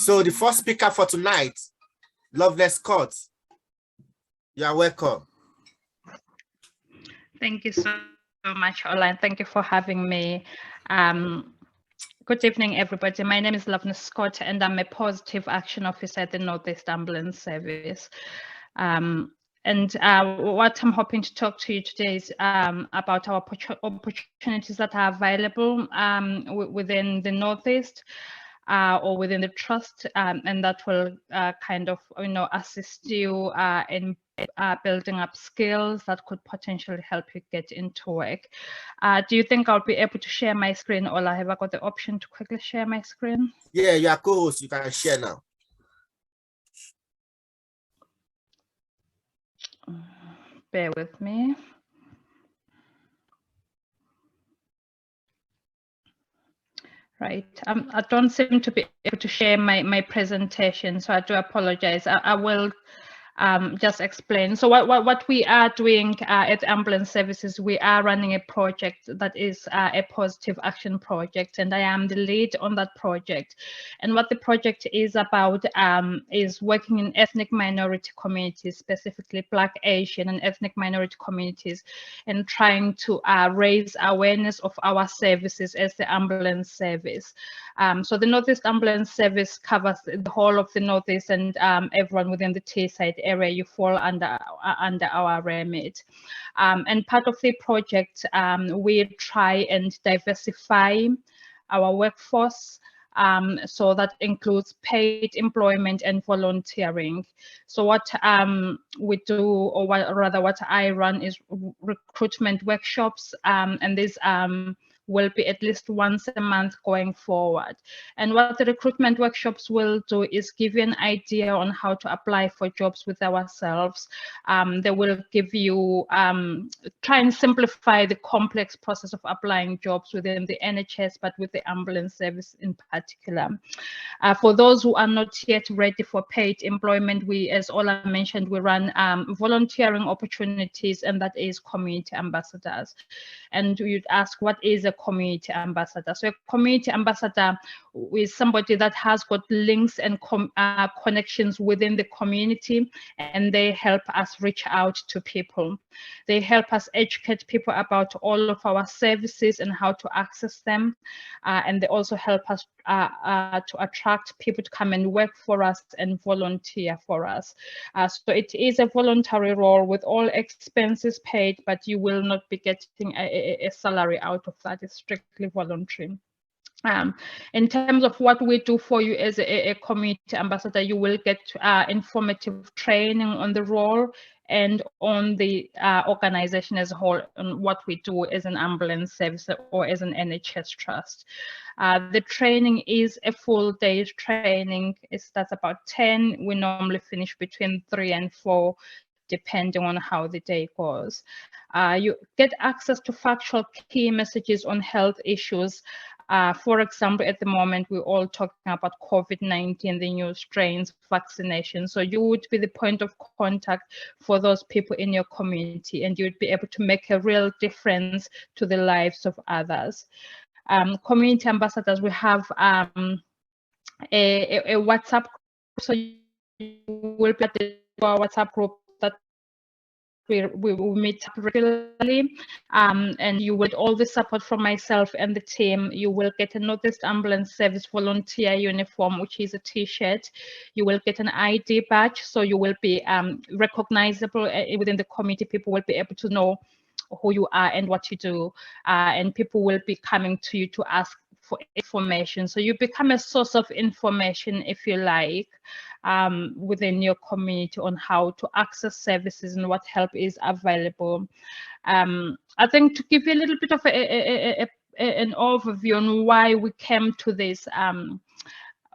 So the first speaker for tonight, Loveness Scott. You are welcome. Thank you so much, Ola, and thank you for having me. Good evening, everybody. My name is Loveness Scott, and I'm a positive action officer at the Northeast Ambulance Service. What I'm hoping to talk to you today is about our opportunities that are available within the Northeast or within the trust, and that will kind of, assist you in building up skills that could potentially help you get into work. Do you think I'll be able to share my screen, or have I got the option to quickly share my screen? Yeah, you are co-host. You can share now. Bear with me. Right. I don't seem to be able to share my presentation, so I do apologize. I will just explain. So what we are doing at Ambulance Services, we are running a project that is a positive action project, and I am the lead on that project. And what the project is about is working in ethnic minority communities, specifically Black, Asian and ethnic minority communities, and trying to raise awareness of our services as the ambulance service. So the Northeast Ambulance Service covers the whole of the Northeast, and everyone within the Teesside area, you fall under our remit. And part of the project, we try and diversify our workforce. So that includes paid employment and volunteering. So what we do, or what I run, is recruitment workshops, and these will be at least once a month going forward. And what the recruitment workshops will do is give you an idea on how to apply for jobs with ourselves. They will give you, try and simplify the complex process of applying jobs within the NHS, but with the ambulance service in particular. For those who are not yet ready for paid employment, we, as Ola mentioned, we run volunteering opportunities, and that is community ambassadors. And you'd ask, what is a community ambassador? So a community ambassador is somebody that has got links and connections within the community, and they help us reach out to people. They help us educate people about all of our services and how to access them, and they also help us to attract people to come and work for us and volunteer for us. So it is a voluntary role with all expenses paid, but you will not be getting a salary out of that. It's strictly voluntary. In terms of what we do for you as a community ambassador, you will get informative training on the role and on the organization as a whole, on what we do as an ambulance service or as an NHS trust. The training is a full day's training. It starts about 10. We normally finish between 3 and 4, depending on how the day goes. You get access to factual key messages on health issues. For example, at the moment, we're all talking about COVID-19, the new strains, vaccination. So you would be the point of contact for those people in your community, and you'd be able to make a real difference to the lives of others. Community ambassadors, we have a WhatsApp group. So you will be at the WhatsApp group that we will meet regularly, and you will get all the support from myself and the team. You will get a Northeast Ambulance Service volunteer uniform, which is a t-shirt. You will get an ID badge, so you will be recognizable within the community. People will be able to know who you are and what you do, and people will be coming to you to ask for information. So you become a source of information, if you like, within your community on how to access services and what help is available. I think to give you a little bit of an overview on why we came to this,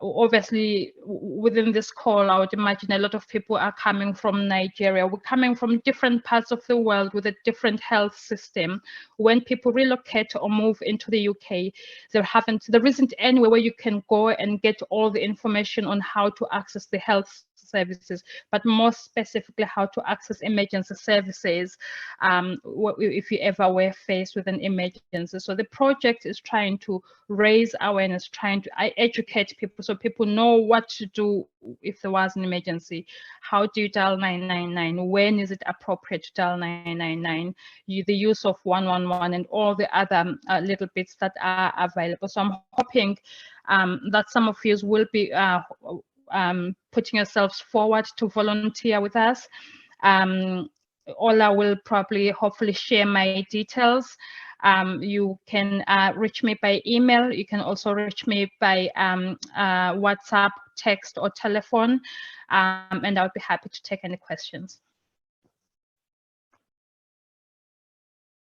obviously within this call, I would imagine a lot of people are coming from Nigeria. We're coming from different parts of the world with a different health system. When people relocate or move into the UK, there isn't anywhere where you can go and get all the information on how to access the health services, but more specifically how to access emergency services if you ever were faced with an emergency. So the project is trying to raise awareness, trying to educate people so people know what to do if there was an emergency. How do you dial 999? When is it appropriate to dial 999? The use of 111 and all the other little bits that are available. So I'm hoping that some of you will be putting yourselves forward to volunteer with us. Ola will probably hopefully share my details. You can reach me by email. You can also reach me by WhatsApp, text, or telephone, and I'll be happy to take any questions.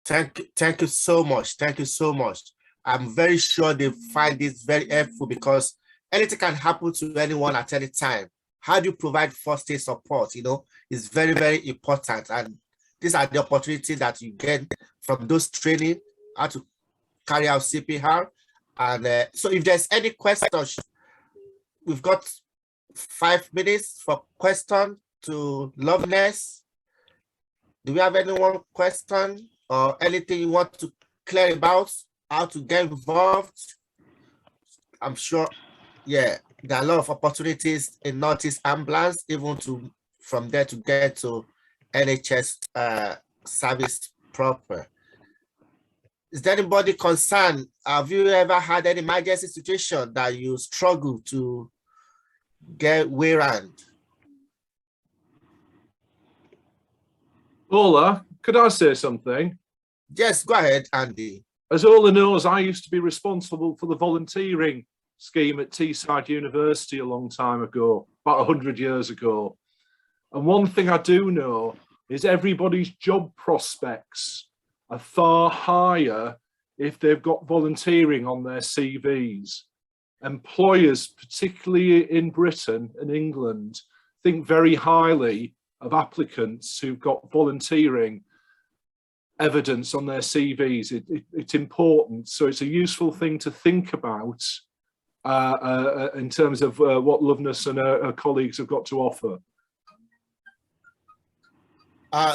Thank you so much. Thank you so much. I'm very sure they find this very helpful, because anything can happen to anyone at any time. How do you provide first aid support? You know, is very, very important. And these are the opportunities that you get from those training, how to carry out CPR. And so if there's any questions, we've got 5 minutes for question to Loveness. Do we have anyone question or anything you want to clear about, how to get involved? I'm sure, yeah, there are a lot of opportunities in Northeast Ambulance, even from there to get to NHS service proper. Is there anybody concerned? Have you ever had any emergency situation that you struggle to get way around? Ola, could I say something? Yes, go ahead, Andy. As Ola knows, I used to be responsible for the volunteering scheme at Teesside University a long time ago, about 100 years ago. And one thing I do know is everybody's job prospects are far higher if they've got volunteering on their CVs. Employers, particularly in Britain and England, think very highly of applicants who've got volunteering evidence on their CVs. It's important, so it's a useful thing to think about in terms of what Loveness and her colleagues have got to offer.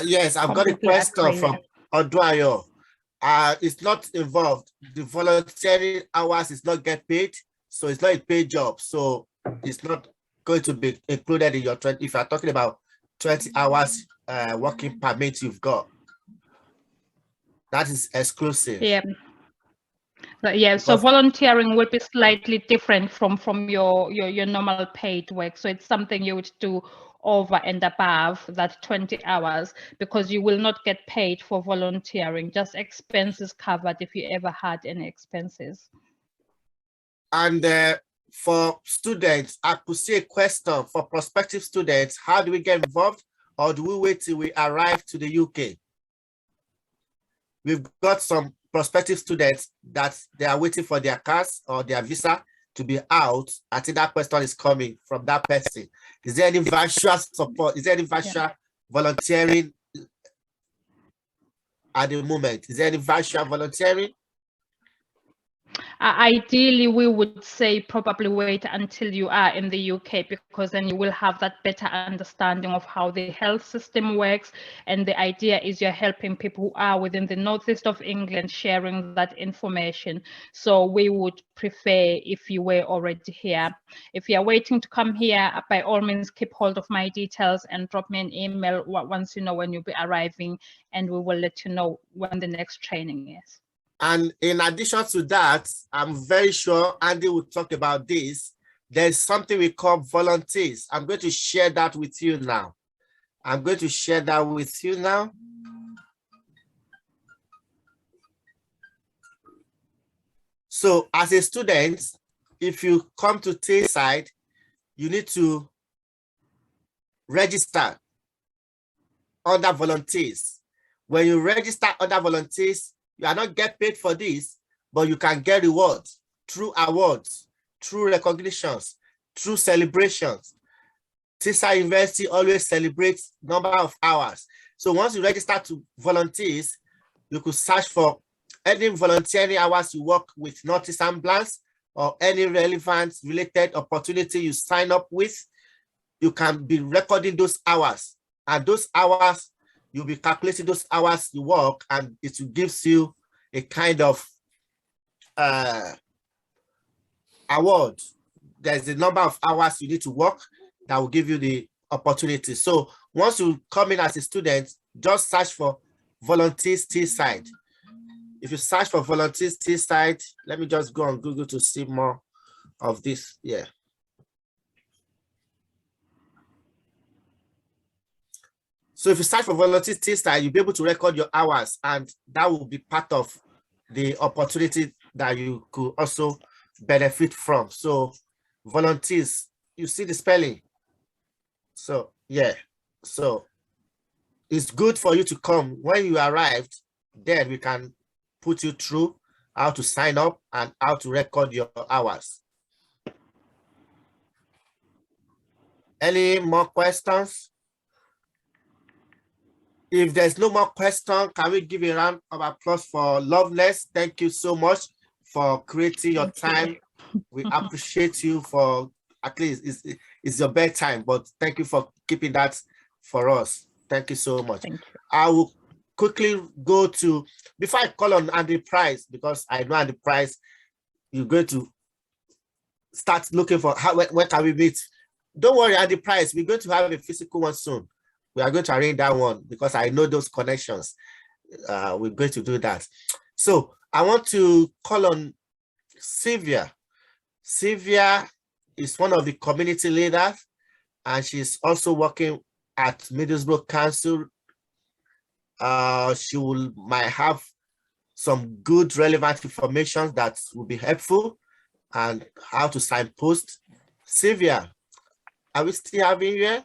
Yes, I've got a question from Odwayo. It's not involved. The volunteering hours is not get paid, so it's not a paid job. So it's not going to be included in your 20. If you're talking about 20 hours working permit you've got, that is exclusive. Yeah. Yeah, so volunteering will be slightly different from your normal paid work. So it's something you would do over and above that 20 hours, because you will not get paid for volunteering, just expenses covered if you ever had any expenses. And for students, I could see a question for prospective students: how do we get involved, or do we wait till we arrive to the UK? We've got some prospective students that they are waiting for their cars or their visa to be out. I think that question is coming from that person. Is there any virtual support? Is there any virtual volunteering at the moment? Is there any virtual volunteering? Ideally, we would say probably wait until you are in the UK, because then you will have that better understanding of how the health system works. And the idea is you're helping people who are within the northeast of England, sharing that information. So we would prefer if you were already here. If you're waiting to come here, by all means, keep hold of my details and drop me an email once you know when you'll be arriving, and we will let you know when the next training is. And in addition to that, I'm very sure Andy will talk about this. There's something we call volunteers. I'm going to share that with you now. So as a student, if you come to Teesside, you need to register under volunteers. When you register under volunteers, you are not get paid for this, but you can get rewards, through awards, through recognitions, through celebrations. Teesside University always celebrates number of hours. So once you register to volunteers, you could search for any volunteering hours you work with Northeast Ambulance, or any relevant related opportunity you sign up with. You can be recording those hours, and those hours, you'll be calculating those hours you work, and it will give you a kind of award there's a number of hours you need to work that will give you the opportunity. So once you come in as a student, just search for volunteers Teesside. If you search for volunteers Teesside, let me just go on Google to see more of this. Yeah. So if you search for volunteers Teesside, you'll be able to record your hours, and that will be part of the opportunity that you could also benefit from. So volunteers, you see the spelling. So yeah, so it's good for you to come. When you arrived, then we can put you through how to sign up and how to record your hours. Any more questions? If there's no more question, can we give a round of applause for Loveness? Thank you so much for creating your time. We appreciate you for, at least it's your bedtime, but thank you for keeping that for us. Thank you so much. Thank you. I will quickly go to, before I call on Andy Price, because I know Andy Price, you're going to start looking for when can we meet. Don't worry, Andy Price, we're going to have a physical one soon. We are going to arrange that one because I know those connections. We're going to do that. So I want to call on Sylvia. Sylvia is one of the community leaders, and she's also working at Middlesbrough Council. She might have some good relevant information that will be helpful and how to signpost. Sylvia, are we still having you here?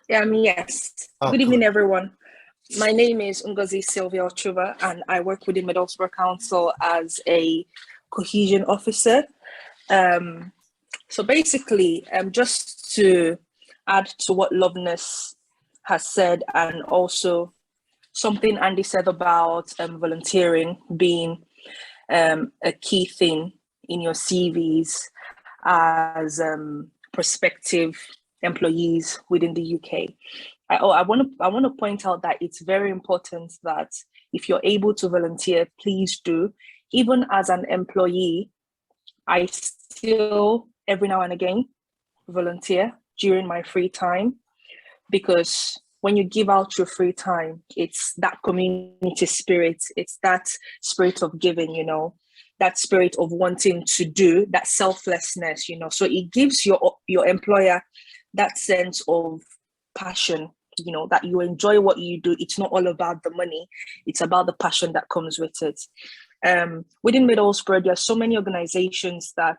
Yes. Oh, good evening, everyone. My name is Ngozi Sylvia Ochuba, and I work within Middlesbrough Council as a cohesion officer. So basically, just to add to what Loveness has said, and also something Andy said about volunteering being a key thing in your CVs as prospective employees within the UK. I want to point out that it's very important that if you're able to volunteer, please do. Even as an employee, I still every now and again volunteer during my free time, because when you give out your free time, it's that community spirit, it's that spirit of giving, you know, that spirit of wanting to do, that selflessness, you know. So it gives your employer that sense of passion, you know, that you enjoy what you do. It's not all about the money, it's about the passion that comes with it. Within Middlesbrough, there are so many organizations that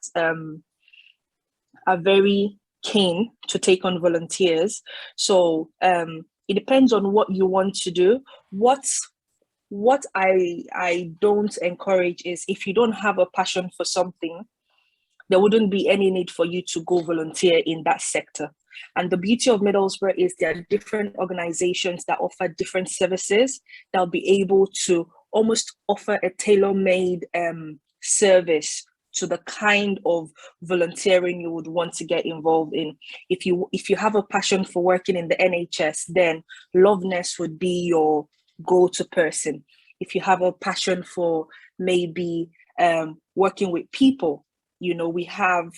are very keen to take on volunteers. So it depends on what you want to do. What I don't encourage is, if you don't have a passion for something, there wouldn't be any need for you to go volunteer in that sector. And the beauty of Middlesbrough is there are different organizations that offer different services that will be able to almost offer a tailor-made service to the kind of volunteering you would want to get involved in. If you have a passion for working in the NHS, then Loveness would be your go-to person. If you have a passion for maybe working with people, you know, we have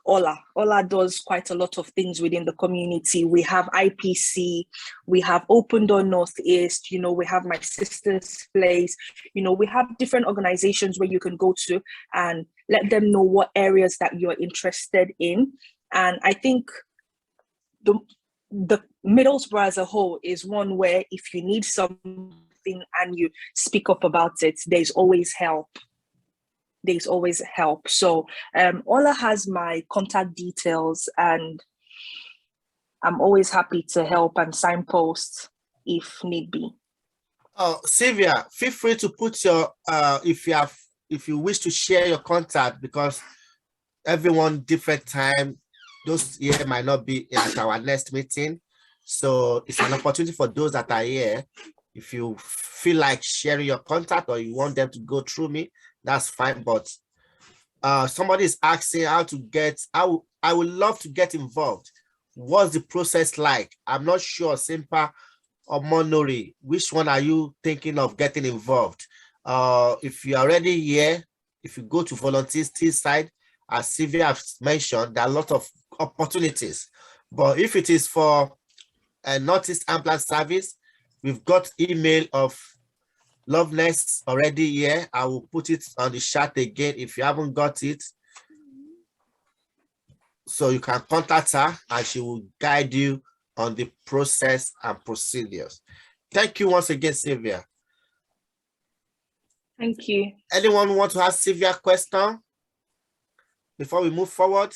Ola. Ola does quite a lot of things within the community. We have IPC, we have Open Door Northeast, you know, we have My Sister's Place, you know, we have different organizations where you can go to and let them know what areas that you're interested in. And I think the Middlesbrough as a whole is one where if you need something and you speak up about it, there's always help. There's always help. So Ola has my contact details, and I'm always happy to help and signpost if need be. Oh, Sylvia, feel free to put your if you wish to share your contact, because everyone different time. Those here might not be at our next meeting, so it's an opportunity for those that are here. If you feel like sharing your contact or you want them to go through me, that's fine. But somebody is asking how to get. I would love to get involved. What's the process like? I'm not sure, Simpa or Monori, which one are you thinking of getting involved? If you're already here, if you go to Volunteers Teesside, as Sylvia has mentioned, there are a lot of opportunities. But if it is for a Northeast Ambulance Service, we've got email of Loveness already here. I will put it on the chat again if you haven't got it. So you can contact her and she will guide you on the process and procedures. Thank you once again, Sylvia. Thank you. Anyone want to ask Sylvia a question before we move forward?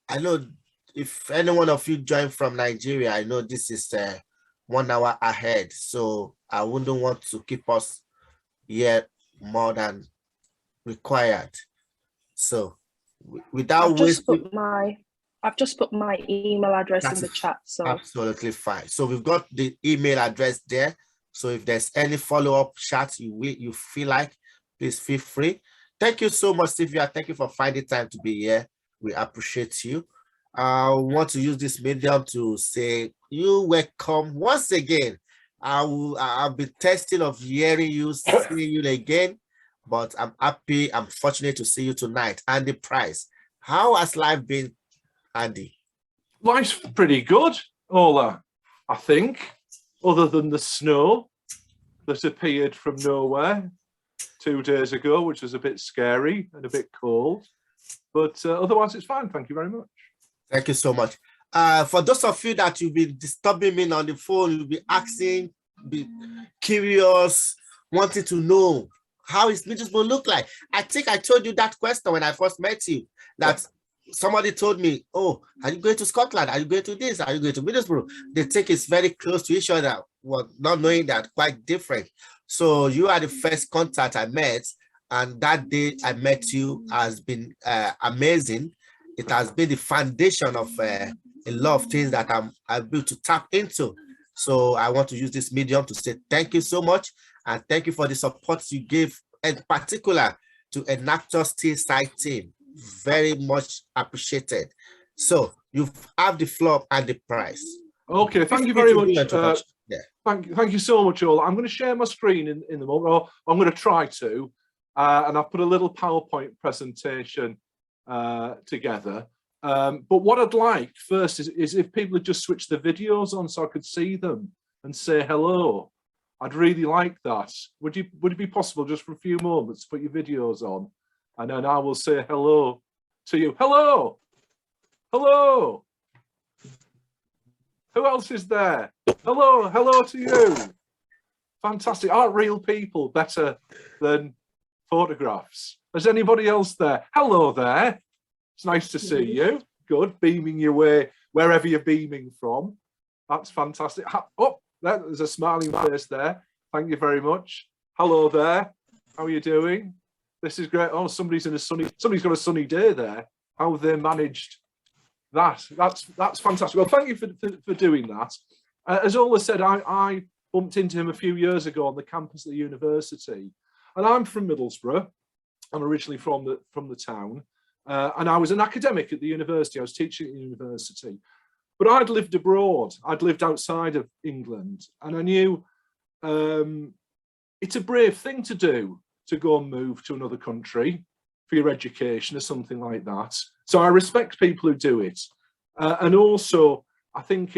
I know if any one of you join from Nigeria, I know this is 1 hour ahead, so I wouldn't want to keep us here more than required. So without wasting, I've just put my email address in the chat. So absolutely fine. So we've got the email address there. So if there's any follow-up chat you feel like, please feel free. Thank you so much, Sylvia. Thank you for finding time to be here. We appreciate you. I want to use this medium to say you welcome once again. I'll be testing of hearing you, seeing you again, but I'm happy, I'm fortunate to see you tonight. Andy Price, how has life been, Andy? Life's pretty good, Ola, I think, other than the snow that appeared from nowhere 2 days ago, which was a bit scary and a bit cold. But otherwise, it's fine. Thank you very much. Thank you so much. For those of you that you've been disturbing me on the phone, you'll be asking, be curious, wanting to know how is Middlesbrough look like. I think I told you that question when I first met you, that somebody told me, oh, are you going to Scotland? Are you going to this? Are you going to Middlesbrough? They think it's very close to each other, well, not knowing that quite different. So you are the first contact I met, and that day I met you has been amazing. It has been the foundation of a lot of things that I'm able to tap into. So I want to use this medium to say thank you so much, and thank you for the support you gave, in particular to Enactor's Teesside team. Very much appreciated. So you have the floor and the prize. Okay, thank you very much. Thank you so much, Ola. I'm going to share my screen in the moment, or I'm going to try to, and I've put a little PowerPoint presentation together. But what I'd like first is if people would just switch the videos on so I could see them and say hello. I'd really like that. Would it be possible just for a few moments to put your videos on, and then I will say hello to you. Hello, hello. Who else is there? Hello, hello to you. Fantastic. Aren't real people better than photographs? Is anybody else there? Hello there. It's nice to see you. Good. Beaming your way wherever you're beaming from. That's fantastic. Oh, there's a smiling face there. Thank you very much. Hello there. How are you doing? This is great. Oh, somebody's got a sunny day there. How have they managed that? That's fantastic. Well, thank you for doing that. As Ola said, I bumped into him a few years ago on the campus of the university, and I'm from Middlesbrough. I'm originally from the town, and I was an academic at the university. I was teaching at the university, but I'd lived abroad. I'd lived outside of England, and I knew it's a brave thing to do, to go and move to another country for your education or something like that. So I respect people who do it, and also I think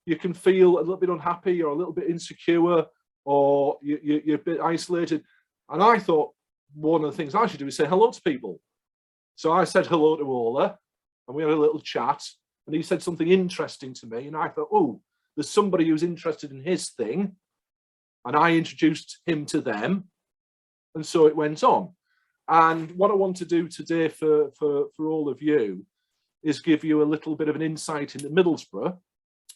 you can feel a little bit unhappy or a little bit insecure, or you're a bit isolated. And I thought one of the things I should do is say hello to people. So I said hello to Ola, and we had a little chat, and he said something interesting to me, and I thought, oh, there's somebody who's interested in his thing, and I introduced him to them, and so it went on. And what I want to do today for all of you is give you a little bit of an insight into Middlesbrough.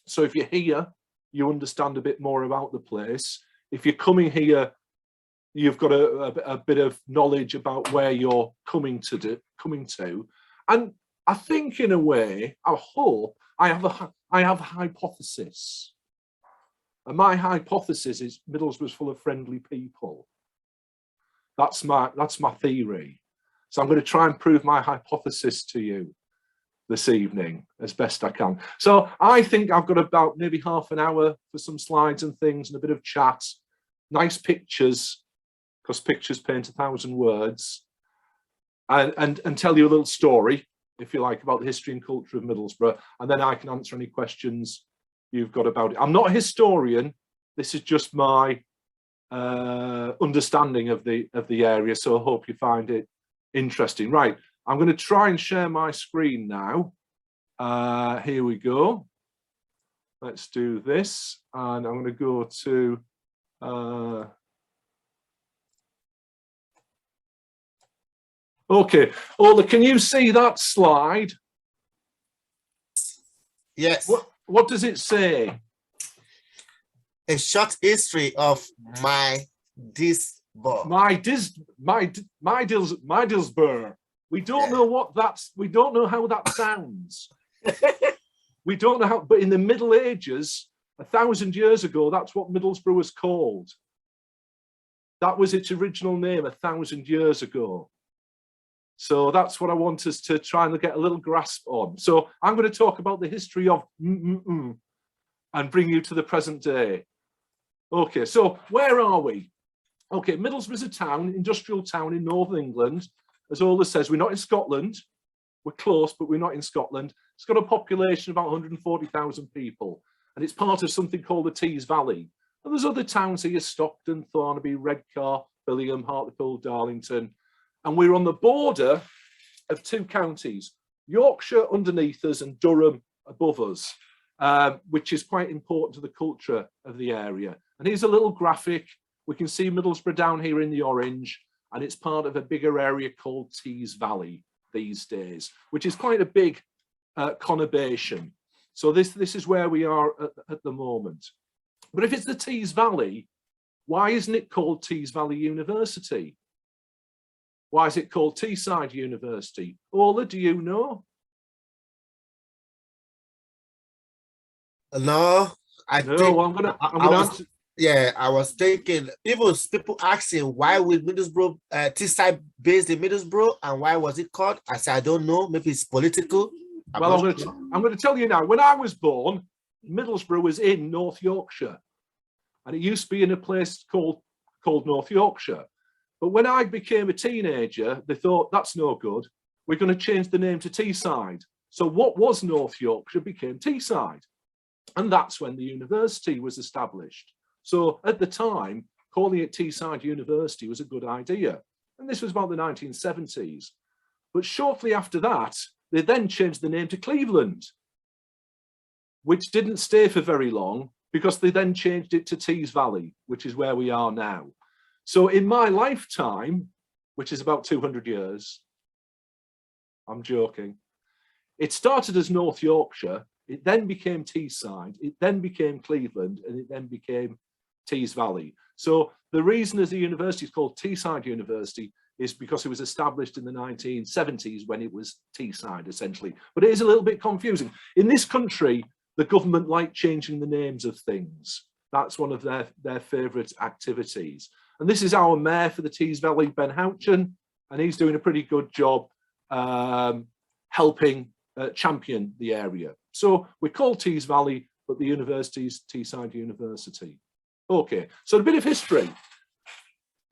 So if you're here, you understand a bit more about the place. If you're coming here, you've got a bit of knowledge about where you're coming to. And I think, in a way, I hope I have a hypothesis. And my hypothesis is Middlesbrough's full of friendly people. That's my theory. So I'm going to try and prove my hypothesis to you this evening as best I can. So I think I've got about maybe half an hour for some slides and things and a bit of chat, nice pictures, because pictures paint 1,000 words, and tell you a little story, if you like, about the history and culture of Middlesbrough, and then I can answer any questions you've got about it. I'm not a historian. This is just my understanding of the area, so I hope you find it interesting. Right, I'm going to try and share my screen now. Here we go. Let's do this, and I'm going to go to okay, Hilde, can you see that slide? Yes. What does it say? A short history of Middlesbrough. Middlesbrough. We don't know what that's. We don't know how that sounds. We don't know how. But in the Middle Ages, 1,000 years ago, that's what Middlesbrough was called. That was its original name 1,000 years ago. So that's what I want us to try and get a little grasp on. So I'm going to talk about the history of and bring you to the present day. Okay, so where are we? Okay, Middlesbrough is a town, industrial town in northern England. As Hilde says, we're not in Scotland. We're close, but we're not in Scotland. It's got a population of about 140,000 people, and it's part of something called the Tees Valley. And there's other towns here: Stockton, Thornaby, Redcar, Billingham, Hartlepool, Darlington. And we're on the border of two counties, Yorkshire underneath us and Durham above us, which is quite important to the culture of the area. And here's a little graphic. We can see Middlesbrough down here in the orange, and it's part of a bigger area called Tees Valley these days, which is quite a big conurbation. So this is where we are at the moment. But if it's the Tees Valley, why isn't it called Tees Valley University? Why is it called Teesside University? Hilde, do you know? No, I think I'm gonna answer. Yeah, I was thinking, even people asking why would Middlesbrough, Teesside based in Middlesbrough, and why was it called? I said, I don't know, maybe it's political. Well, I'm going to tell you now. When I was born, Middlesbrough was in North Yorkshire, and it used to be in a place called North Yorkshire. But when I became a teenager, they thought, that's no good. We're going to change the name to Teesside. So what was North Yorkshire became Teesside. And that's when the university was established. So at the time, calling it Teesside University was a good idea. And this was about the 1970s. But shortly after that, they then changed the name to Cleveland, which didn't stay for very long because they then changed it to Tees Valley, which is where we are now. So in my lifetime, which is about 200 years, I'm joking, it started as North Yorkshire, it then became Teesside, it then became Cleveland, and it then became Tees Valley. So the reason as the university is called Teesside University is because it was established in the 1970s when it was Teesside, essentially. But it is a little bit confusing. In this country, the government like changing the names of things. That's one of their favourite activities. And this is our mayor for the Tees Valley, Ben Houchin, and he's doing a pretty good job helping champion the area. So we're called Tees Valley, but the university is Teesside University. Okay, so a bit of history.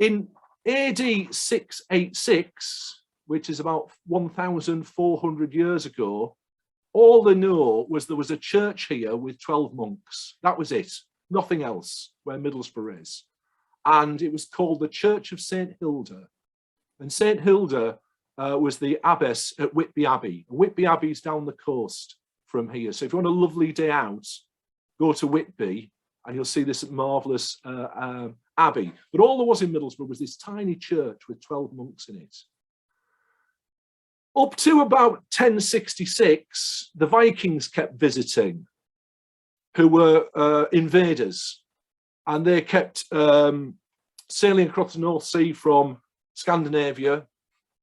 In AD 686, which is about 1,400 years ago, all they know was there was a church here with 12 monks. That was it, nothing else, where Middlesbrough is. And it was called the Church of St. Hilde. And St. Hilde was the abbess at Whitby Abbey. And Whitby Abbey is down the coast from here. So if you want a lovely day out, go to Whitby and you'll see this marvellous abbey. But all there was in Middlesbrough was this tiny church with 12 monks in it. Up to about 1066, the Vikings kept visiting, who were invaders. And they kept sailing across the North Sea from Scandinavia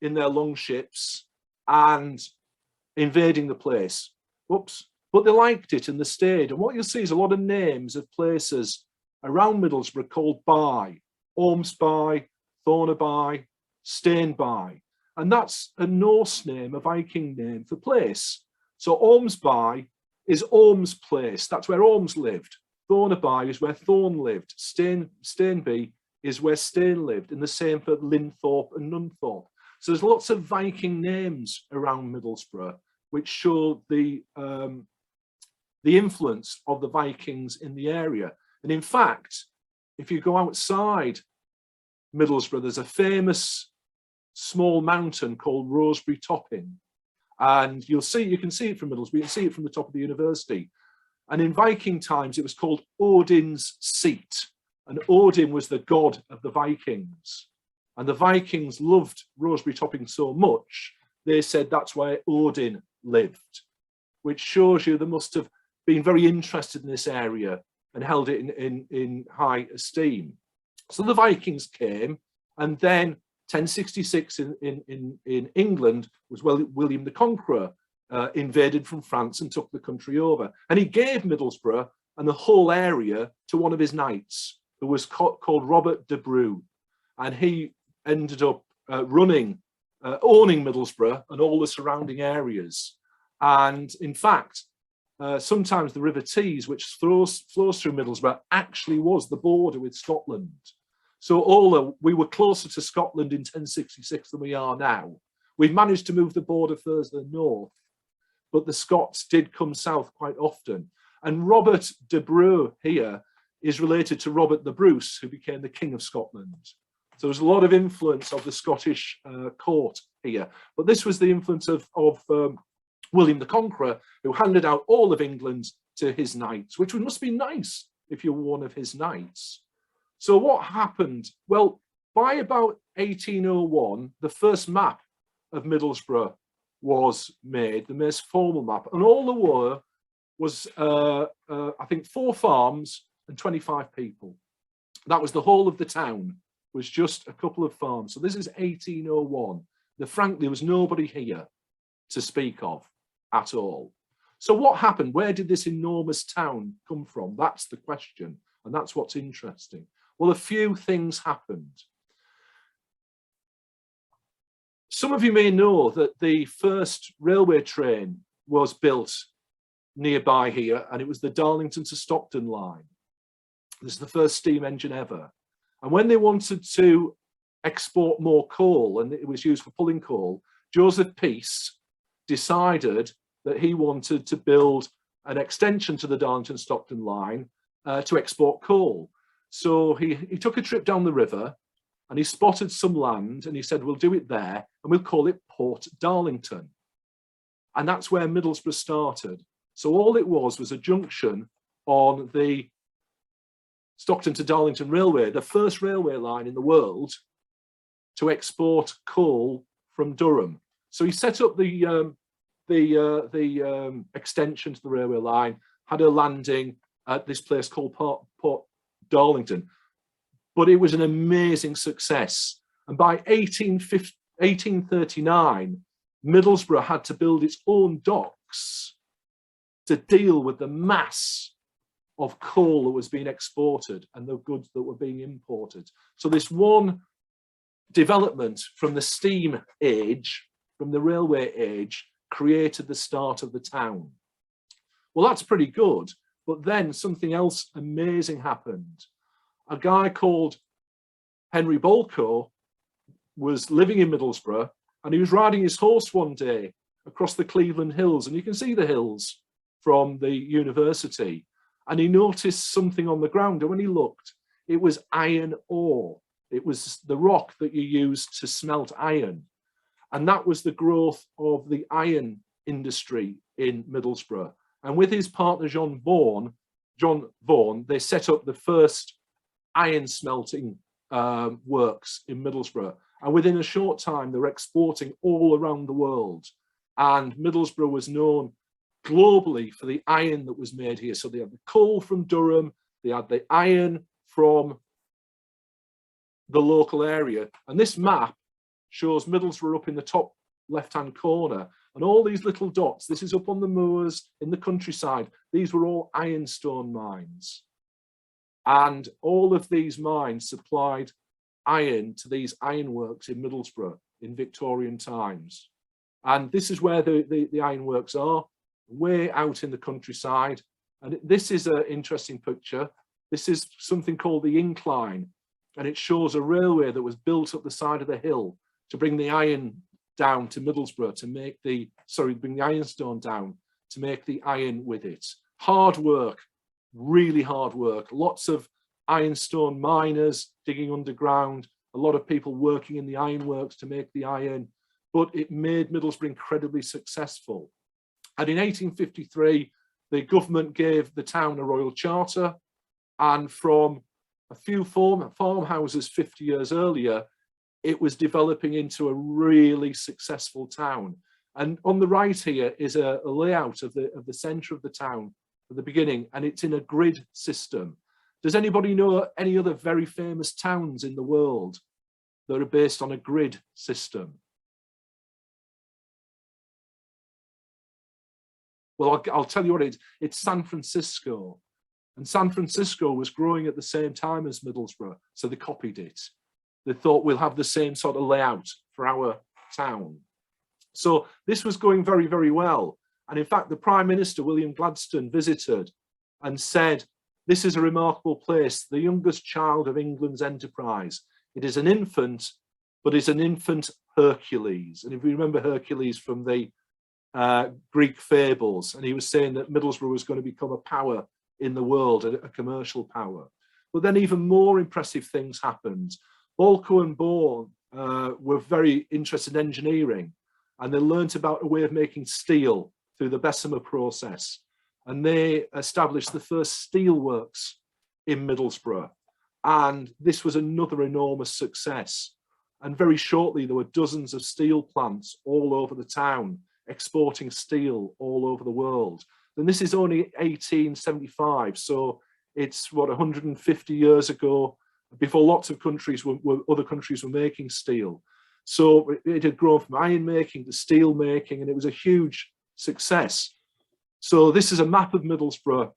in their longships and invading the place. Oops. But they liked it and they stayed. And what you'll see is a lot of names of places around Middlesbrough called By, Ormsby, Thornaby, Stainby. And that's a Norse name, a Viking name for place. So Ormsby is Orm's place. That's where Orms lived. Thornaby is where Thorn lived. Stainby is where Stane lived, and the same for Linthorpe and Nunthorpe. So there's lots of Viking names around Middlesbrough, which show the influence of the Vikings in the area. And in fact, if you go outside Middlesbrough, there's a famous small mountain called Rosebery Topping. And you can see it from Middlesbrough, you can see it from the top of the university. And in Viking times, it was called Odin's Seat. And Odin was the god of the Vikings. And the Vikings loved Rosebery Topping so much, they said that's where Odin lived, which shows you they must have been very interested in this area and held it in high esteem. So the Vikings came, and then 1066 in England was William the Conqueror invaded from France and took the country over. And he gave Middlesbrough and the whole area to one of his knights, who was called Robert de Brew. And he ended up owning Middlesbrough and all the surrounding areas. And in fact, sometimes the River Tees, which flows through Middlesbrough, actually was the border with Scotland. So although we were closer to Scotland in 1066 than we are now, we've managed to move the border further north, but the Scots did come south quite often. And Robert de Brew here is related to Robert the Bruce, who became the King of Scotland. So there's a lot of influence of the Scottish court here. But this was the influence of William the Conqueror, who handed out all of England to his knights, which must be nice if you're one of his knights. So what happened? Well, by about 1801, the first map of Middlesbrough was made, the most formal map. And all there were was, I think, 4 farms and 25 people. That was the whole of the town, was just a couple of farms. So this is 1801. Frankly, there was nobody here to speak of at all. So what happened? Where did this enormous town come from? That's the question. And that's what's interesting. Well, a few things happened. Some of you may know that the first railway train was built nearby here, and it was the Darlington to Stockton line. This is the first steam engine ever. And when they wanted to export more coal, and it was used for pulling coal, Joseph Peace decided that he wanted to build an extension to the Darlington-Stockton line to export coal. So he took a trip down the river and he spotted some land and he said, we'll do it there and we'll call it Port Darlington. And that's where Middlesbrough started. So all it was a junction on the Stockton to Darlington Railway, the first railway line in the world to export coal from Durham. So he set up the extension to the railway line, had a landing at this place called Port Darlington, but it was an amazing success. And by 1839, Middlesbrough had to build its own docks to deal with the mass of coal that was being exported and the goods that were being imported. So this one development from the steam age, from the railway age, created the start of the town. Well, that's pretty good. But then something else amazing happened. A guy called Henry Bolko was living in Middlesbrough, and he was riding his horse one day across the Cleveland Hills, and you can see the hills from the university, and he noticed something on the ground, and when he looked, it was iron ore. It was the rock that you use to smelt iron, and that was the growth of the iron industry in Middlesbrough. And with his partner, John Vaughan, they set up the first iron smelting works in Middlesbrough. And within a short time, they were exporting all around the world. And Middlesbrough was known globally for the iron that was made here. So they had the coal from Durham, they had the iron from the local area. And this map shows Middlesbrough up in the top left-hand corner. And all these little dots, this is up on the moors in the countryside, these were all ironstone mines. And all of these mines supplied iron to these ironworks in Middlesbrough in Victorian times. And this is where the ironworks are, way out in the countryside. And this is an interesting picture. This is something called the incline. and it shows a railway that was built up the side of the hill to bring the iron down to Middlesbrough to make bring the ironstone down to make the iron with it. Hard work, really hard work. Lots of ironstone miners digging underground, a lot of people working in the ironworks to make the iron, but it made Middlesbrough incredibly successful. And in 1853, the government gave the town a royal charter, and from a few farmhouses 50 years earlier, it was developing into a really successful town. And on the right here is a layout of the centre of the town at the beginning, and it's in a grid system. Does anybody know any other very famous towns in the world that are based on a grid system? Well, I'll tell you what it is. It's San Francisco. And San Francisco was growing at the same time as Middlesbrough, so they copied it. They thought we'll have the same sort of layout for our town. So this was going very, very well. And in fact, the Prime Minister, William Gladstone, visited and said, this is a remarkable place, the youngest child of England's enterprise. It is an infant, but it's an infant Hercules. And if you remember Hercules from the Greek fables, and he was saying that Middlesbrough was going to become a power in the world, a commercial power. But then even more impressive things happened. Balco and Bourne were very interested in engineering, and they learnt about a way of making steel through the Bessemer process. And they established the first steel works in Middlesbrough. And this was another enormous success. And very shortly, there were dozens of steel plants all over the town, exporting steel all over the world. And this is only 1875, so it's what, 150 years ago, before lots of countries other countries were making steel. So it had grown from iron making to steel making, and it was a huge success. So this is a map of Middlesbrough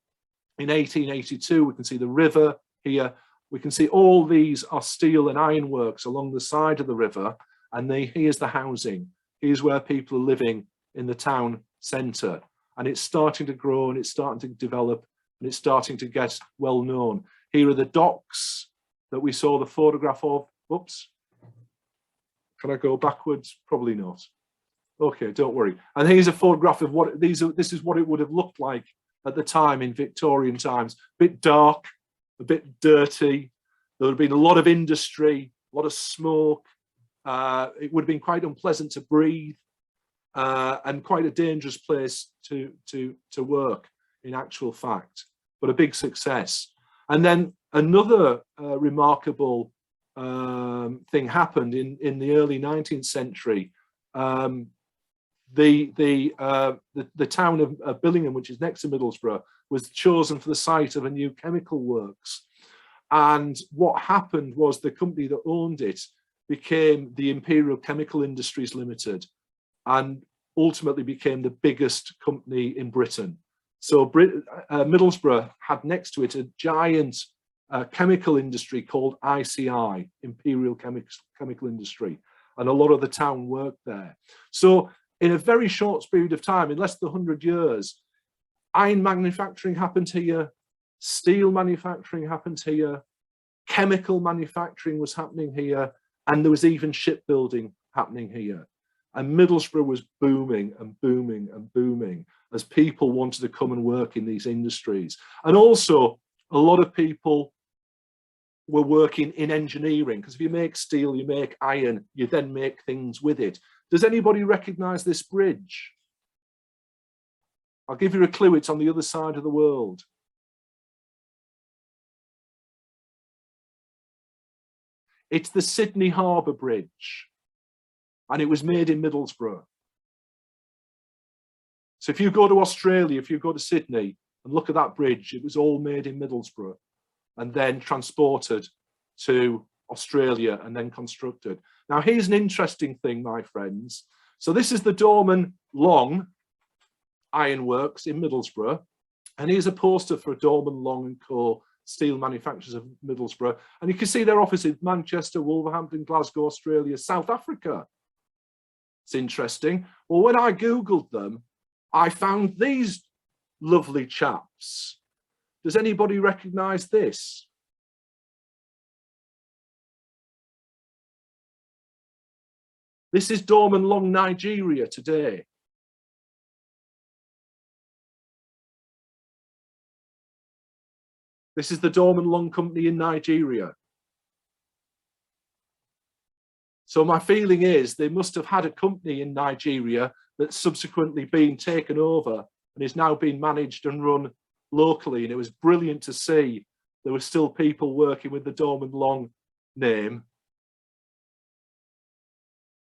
in 1882. We can see the river here. We can see all these are steel and iron works along the side of the river, and here's the housing. Here's where people are living in the town centre. And it's starting to grow, and it's starting to develop, and it's starting to get well known. Here are the docks that we saw the photograph of. Oops. Can I go backwards? Probably not. Okay, don't worry. And here's a photograph of what this is what it would have looked like at the time in Victorian times. A bit dark, a bit dirty. There would have been a lot of industry, a lot of smoke. It would have been quite unpleasant to breathe, and quite a dangerous place to work in actual fact, but a big success. And then another remarkable thing happened in the early 19th century. The town of Billingham, which is next to Middlesbrough, was chosen for the site of a new chemical works. And what happened was the company that owned it became the Imperial Chemical Industries Limited, and ultimately became the biggest company in Britain. So Middlesbrough had next to it a giant chemical industry called ICI, Imperial Chemical Industry, and a lot of the town worked there. So in a very short period of time, in less than 100 years, iron manufacturing happened here, steel manufacturing happened here, chemical manufacturing was happening here, and there was even shipbuilding happening here. And Middlesbrough was booming and booming and booming as people wanted to come and work in these industries. And also, a lot of people were working in engineering, because if you make steel, you make iron, you then make things with it. Does anybody recognize this bridge? I'll give you a clue, it's on the other side of the world. It's the Sydney Harbour Bridge, and it was made in Middlesbrough. So if you go to Australia, if you go to Sydney and look at that bridge, it was all made in Middlesbrough and then transported to Australia and then constructed. Now here's an interesting thing, my friends. So this is the Dorman Long Ironworks in Middlesbrough, and here's a poster for Dorman Long and Co. Steel manufacturers of Middlesbrough, and you can see their offices: Manchester, Wolverhampton, Glasgow, Australia, South Africa. It's interesting. Well, when I googled them, I found these lovely chaps. Does anybody recognize this? This is Dorman Long, Nigeria today. This is the Dorman Long Company in Nigeria. So my feeling is they must have had a company in Nigeria that's subsequently been taken over and is now being managed and run locally. And it was brilliant to see there were still people working with the Dorman Long name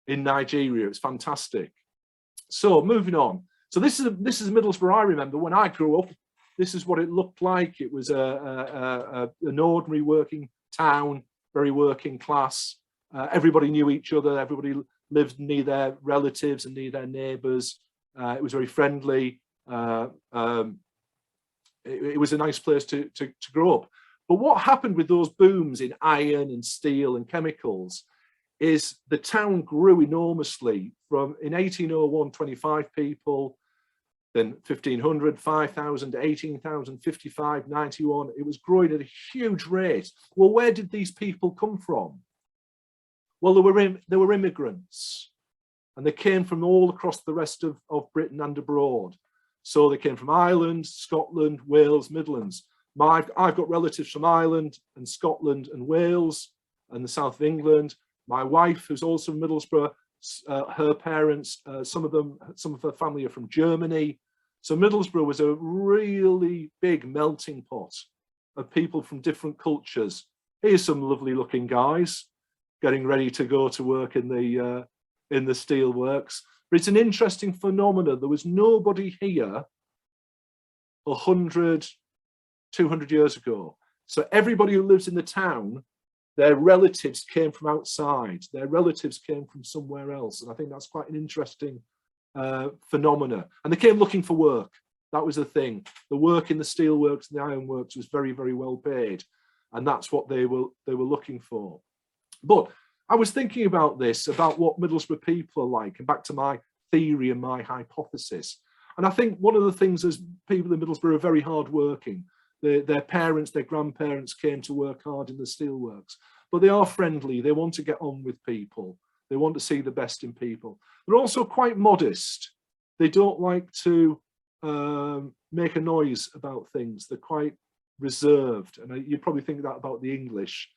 in Nigeria. It was fantastic. So moving on. So this is Middlesbrough. I remember when I grew up, this is what it looked like. It was an ordinary working town, very working class. Everybody knew each other. Everybody lived near their relatives and near their neighbours. It was very friendly. It was a nice place to grow up. But what happened with those booms in iron and steel and chemicals is the town grew enormously. From in 1801, 25 people, then 1500, 5,000, 18,000, 55, 91. It was growing at a huge rate. Well, where did these people come from? Well, they were immigrants, and they came from all across the rest of Britain and abroad. So they came from Ireland, Scotland, Wales, Midlands. I've got relatives from Ireland and Scotland and Wales and the south of England. My wife, who's also from Middlesbrough, her parents, some of her family are from Germany. So Middlesbrough was a really big melting pot of people from different cultures. Here's some lovely looking guys getting ready to go to work in the steelworks. But it's an interesting phenomenon. There was nobody here 100, 200 years ago. So everybody who lives in the town, their relatives came from outside. Their relatives came from somewhere else. And I think that's quite an interesting phenomena. And they came looking for work. That was the thing. The work in the steelworks and the ironworks was very, very well paid. And that's what they were looking for. But I was thinking about this, about what Middlesbrough people are like, and back to my theory and my hypothesis. And I think one of the things is people in Middlesbrough are very hardworking. Their parents, their grandparents came to work hard in the steelworks, but they are friendly. They want to get on with people. They want to see the best in people. They're also quite modest. They don't like to make a noise about things. They're quite reserved. And you'd probably think that about the English,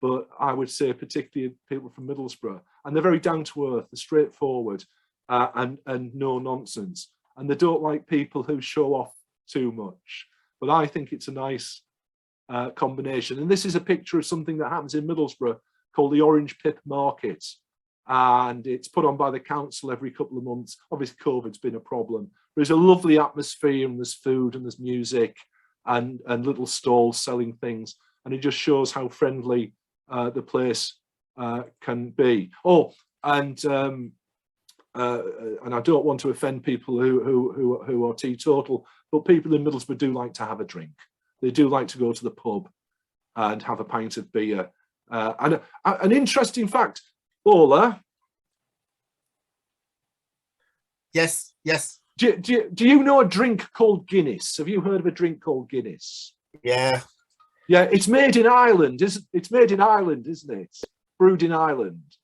but I would say particularly people from Middlesbrough. And they're very down to earth, they're straightforward and no nonsense. And they don't like people who show off too much. But I think it's a nice combination. And this is a picture of something that happens in Middlesbrough called the Orange Pip Market. And it's put on by the council every couple of months. Obviously, COVID's been a problem. There's a lovely atmosphere, and there's food and there's music and little stalls selling things. And it just shows how friendly the place can be. Oh, and I don't want to offend people who are teetotal, but people in Middlesbrough do like to have a drink. They do like to go to the pub and have a pint of beer. And an interesting fact, Ola. Yes. Do you know a drink called Guinness? Have you heard of a drink called Guinness? Yeah. Yeah, it's made in Ireland. It's made in Ireland, isn't it? Brewed in Ireland.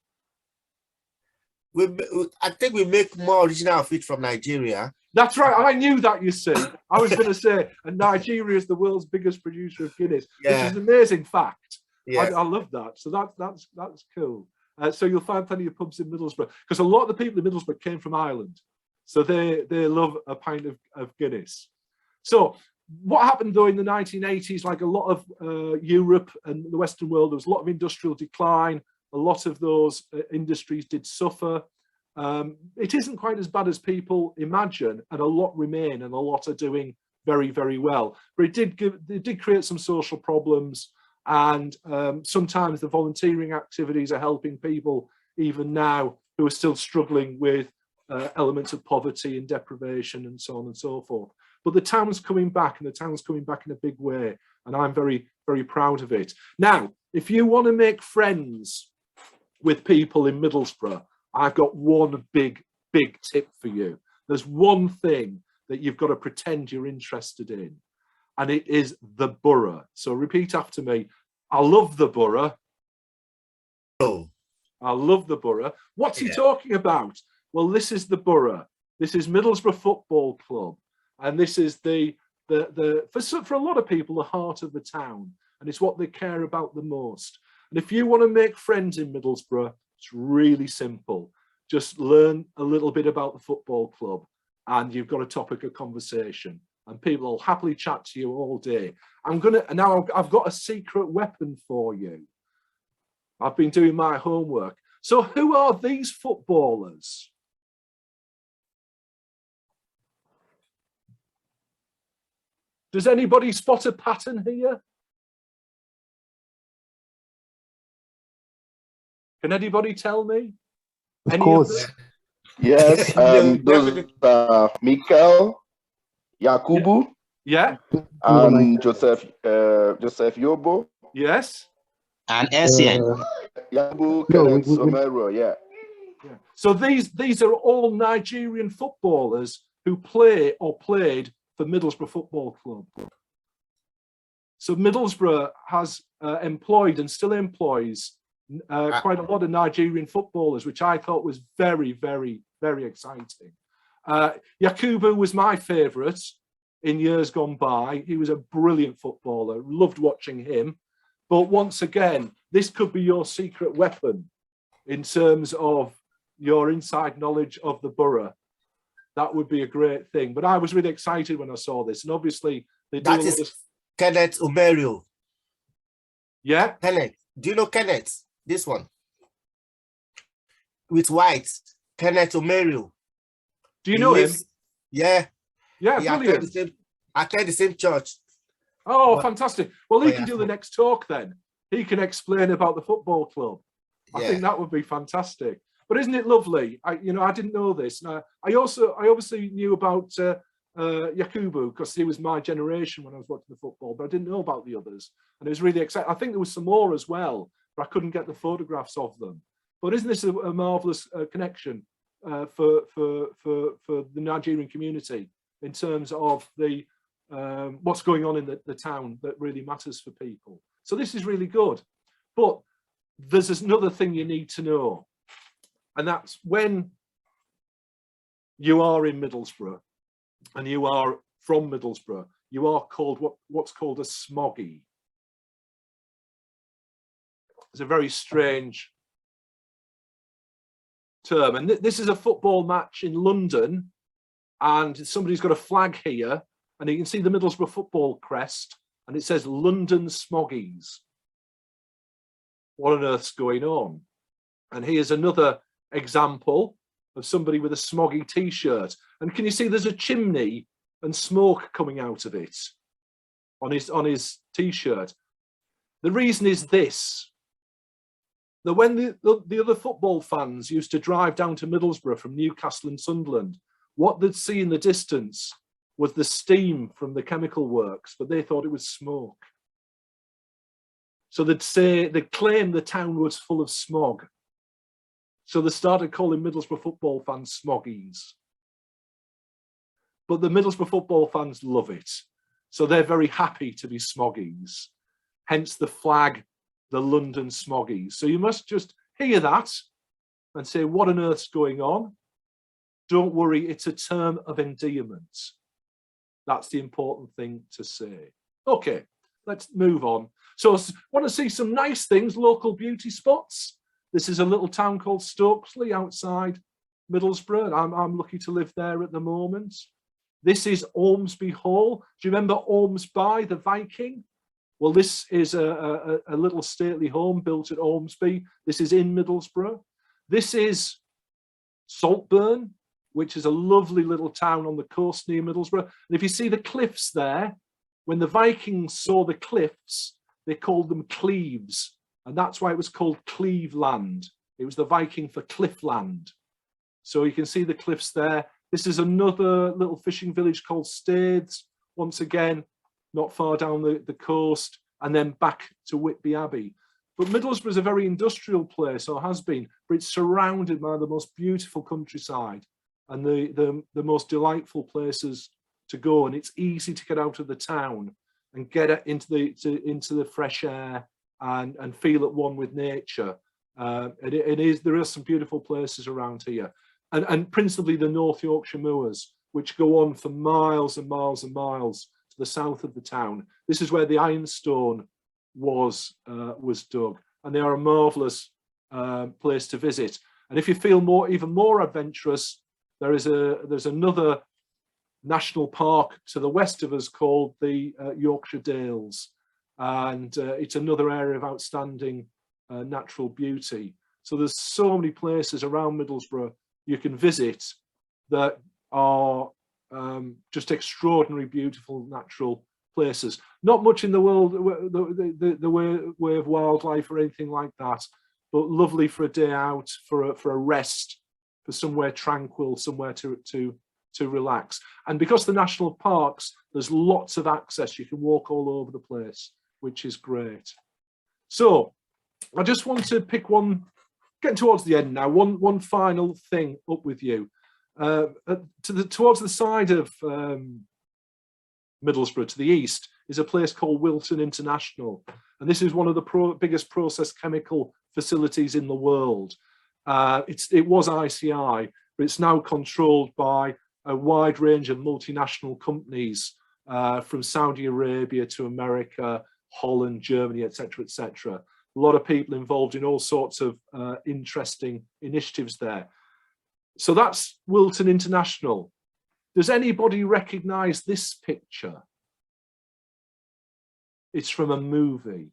I think we make more original of it from Nigeria. That's right. I knew that, you see. I was going to say, and Nigeria is the world's biggest producer of Guinness, which is an amazing fact. Yeah. I love that. So that's cool. So you'll find plenty of pubs in Middlesbrough, because a lot of the people in Middlesbrough came from Ireland. So they love a pint of Guinness. So what happened though in the 1980s, like a lot of Europe and the Western world, there was a lot of industrial decline. A lot of those industries did suffer. It isn't quite as bad as people imagine, and a lot remain, and a lot are doing very, very well. But it did create some social problems, and sometimes the volunteering activities are helping people even now who are still struggling with elements of poverty and deprivation and so on and so forth. But the town's coming back, and the town's coming back in a big way, and I'm very, very proud of it. Now, if you want to make friends with people in Middlesbrough, I've got one big tip for you. There's one thing that you've got to pretend you're interested in, and it is the borough. So repeat after me. I love the borough. Oh. I love the borough. What's he talking about? Well, this is the borough. This is Middlesbrough Football Club. And this is for a lot of people, the heart of the town. And it's what they care about the most. And if you want to make friends in Middlesbrough, it's really simple. Just learn a little bit about the football club and you've got a topic of conversation. And people will happily chat to you all day. Now I've got a secret weapon for you. I've been doing my homework. So who are these footballers? Does anybody spot a pattern here? Can anybody tell me? Of course. Yes, those are Mikel, Yakubu, and Joseph Yobo. Yes. And Essien. Yakubu, Kenneth Somero, yeah. So these are all Nigerian footballers who play or played for Middlesbrough Football Club. So Middlesbrough has employed and still employs quite a lot of Nigerian footballers, which I thought was very, very, very exciting. Yakubu was my favourite in years gone by. He was a brilliant footballer, loved watching him. But once again, this could be your secret weapon in terms of your inside knowledge of the borough. That would be a great thing. But I was really excited when I saw this. And obviously, they do that is Kenneth Omerio. Yeah. Kenneth. Do you know Kenneth? This one. With white. Kenneth Omerio. Do you know him? Yeah. Yeah, he brilliant. Attend the same church. Oh, fantastic. Well, he can do the next talk then. He can explain about the football club. I think that would be fantastic. But isn't it lovely? I didn't know this. I obviously knew about Yakubu because he was my generation when I was watching the football, but I didn't know about the others. And it was really exciting. I think there was some more as well, but I couldn't get the photographs of them. But isn't this a marvelous connection for the Nigerian community in terms of the what's going on in the town that really matters for people? So this is really good. But there's another thing you need to know. And that's when you are in Middlesbrough and you are from Middlesbrough, you are called what's called a smoggy. It's a very strange term. And this is a football match in London, and somebody's got a flag here, and you can see the Middlesbrough football crest, and it says London Smoggies. What on earth's going on? And here's another example of somebody with a smoggy t-shirt, and can you see there's a chimney and smoke coming out of it on his t-shirt? The reason is this, that when the other football fans used to drive down to Middlesbrough from Newcastle and Sunderland, what they'd see in the distance was the steam from the chemical works, but they thought it was smoke. So they'd claim the town was full of smog. So they started calling Middlesbrough football fans smoggies. But the Middlesbrough football fans love it. So they're very happy to be smoggies. Hence the flag, the London Smoggies. So you must just hear that and say, what on earth's going on? Don't worry, it's a term of endearment. That's the important thing to say. Okay, let's move on. So want to see some nice things, local beauty spots? This is a little town called Stokesley outside Middlesbrough. I'm lucky to live there at the moment. This is Ormsby Hall. Do you remember Ormsby, the Viking? Well, this is a little stately home built at Ormsby. This is in Middlesbrough. This is Saltburn, which is a lovely little town on the coast near Middlesbrough. And if you see the cliffs there, when the Vikings saw the cliffs, they called them cleaves. And that's why it was called Cleveland. It was the Viking for Cliffland. So you can see the cliffs there. This is another little fishing village called Staithes. Once again, not far down the coast, and then back to Whitby Abbey. But Middlesbrough is a very industrial place, or has been, but it's surrounded by the most beautiful countryside and the most delightful places to go. And it's easy to get out of the town and get into the fresh air and feel at one with nature. There are some beautiful places around here, and principally the North Yorkshire moors, which go on for miles and miles and miles to the south of the town. This is where the ironstone was dug, and they are a marvellous place to visit. And if you feel even more adventurous, there's another national park to the west of us called the Yorkshire Dales, and it's another area of outstanding natural beauty. So there's so many places around Middlesbrough you can visit that are just extraordinary, beautiful natural places. Not much in the world, the way of wildlife or anything like that, but lovely for a day out, for a rest, for somewhere tranquil, somewhere to relax. And because the national parks, there's lots of access. You can walk all over the place, which is great. So I just want to pick one, getting towards the end now, one final thing up with you. Towards the side of Middlesbrough, to the east, is a place called Wilton International, and this is one of the biggest process chemical facilities in the world. It was ICI, but it's now controlled by a wide range of multinational companies from Saudi Arabia to America, Holland, Germany, etc., etc. A lot of people involved in all sorts of interesting initiatives there. So that's Wilton International. Does anybody recognize this picture? It's from a movie.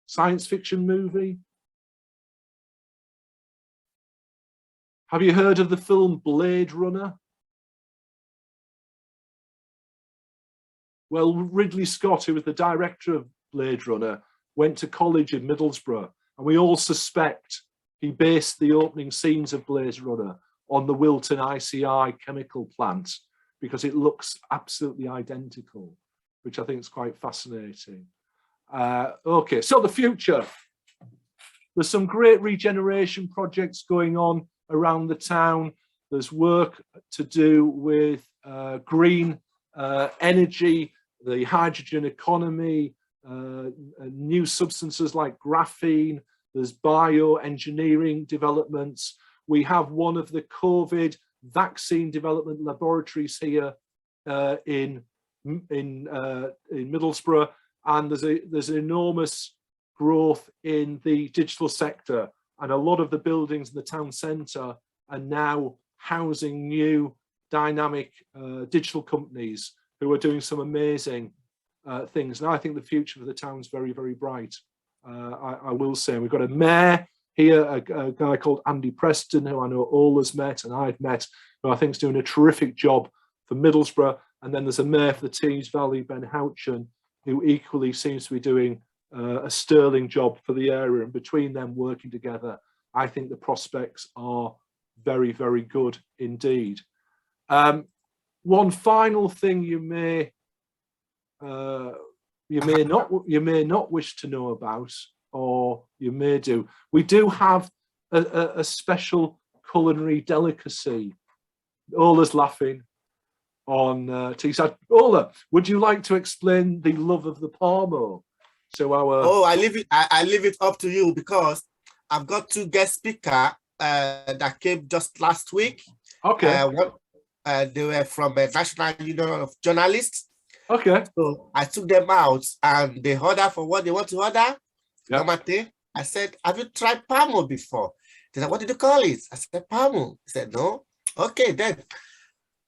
Science fiction movie? Have you heard of the film Blade Runner? Well, Ridley Scott, who was the director of Blade Runner, went to college in Middlesbrough, and we all suspect he based the opening scenes of Blade Runner on the Wilton ICI chemical plant, because it looks absolutely identical, which I think is quite fascinating. Okay, so the future. There's some great regeneration projects going on around the town. There's work to do with green energy, the hydrogen economy, new substances like graphene. There's bioengineering developments. We have one of the COVID vaccine development laboratories here in Middlesbrough, and there's an enormous growth in the digital sector, and a lot of the buildings in the town centre are now housing new dynamic digital companies who are doing some amazing things. And I think the future for the town's very, very bright. I will say, we've got a mayor here, a guy called Andy Preston, who I know all has met and I've met, who I think is doing a terrific job for Middlesbrough. And then there's a mayor for the Tees Valley, Ben Houchin, who equally seems to be doing a sterling job for the area. And between them working together, I think the prospects are very, very good indeed. One final thing you may not wish to know about, or you may do. We do have a special culinary delicacy. Ola's laughing on Teesside. Ola, would you like to explain the love of the Parmo? So I leave it up to you, because I've got two guest speakers that came just last week. Okay. They were from the National Union of Journalists. Okay. So I took them out and they order for what they want to order. Yep. I said, have you tried Parmo before? They said, what did you call it? I said, Parmo. He said, no. Okay, then.